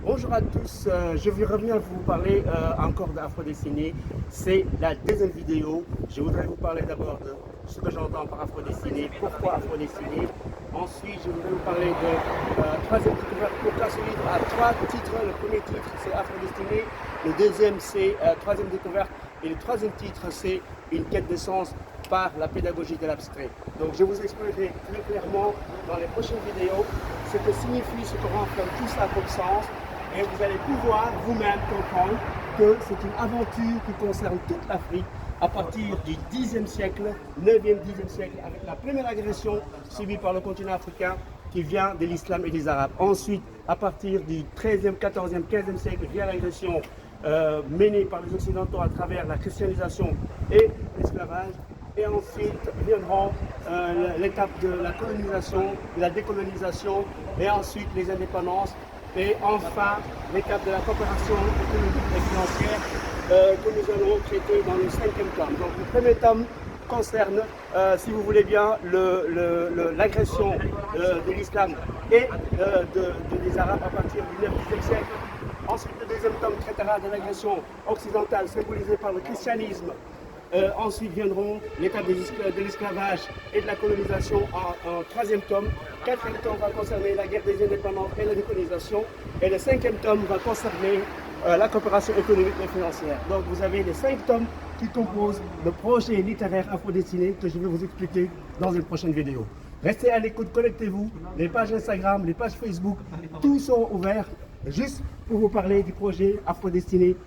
Bonjour à tous, je vais revenir vous parler encore d'Afro-Dessiné. C'est la deuxième vidéo. Je voudrais vous parler d'abord de ce que j'entends par Afro-Dessiné, pourquoi Afro-Dessiné. Ensuite, je voudrais vous parler de troisième découverte pour ce livre à 3 titres. Le premier titre, c'est Afro-Dessiné. Le deuxième, c'est troisième découverte. Et le troisième titre, c'est une quête de sens par la pédagogie de l'abstrait. Donc je vous expliquerai très clairement dans les prochaines vidéos ce que signifie ce que renferme tout ça comme sens, et vous allez pouvoir vous-même comprendre que c'est une aventure qui concerne toute l'Afrique à partir du 10e siècle, 9e, 10e siècle, avec la première agression subie par le continent africain qui vient de l'islam et des Arabes. Ensuite, à partir du 13e, 14e, 15e siècle, vient l'agression menée par les Occidentaux à travers la christianisation et l'esclavage. Et ensuite viendront l'étape de la colonisation, de la décolonisation, et ensuite les indépendances, et enfin l'étape de la coopération économique et financière que nous allons traiter dans le 5e tome. Donc le premier tome concerne, si vous voulez bien, l'agression de l'islam et des Arabes à partir du 9e siècle. Ensuite, le deuxième tome traitera de l'agression occidentale symbolisée par le christianisme. Ensuite viendront l'étape de l'esclavage et de la colonisation en troisième tome. Quatrième tome va concerner la guerre des indépendances et la décolonisation. Et le 5e tome va concerner la coopération économique et financière. Donc vous avez les 5 tomes qui composent le projet littéraire Afro-Dessiné que je vais vous expliquer dans une prochaine vidéo. Restez à l'écoute, connectez-vous. Les pages Instagram, les pages Facebook, tous sont ouverts juste pour vous parler du projet Afro-Dessiné,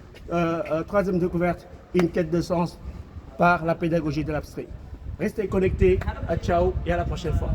troisième découverte, une quête de sens par la pédagogie de l'abstrait. Restez connectés, ciao et à la prochaine fois.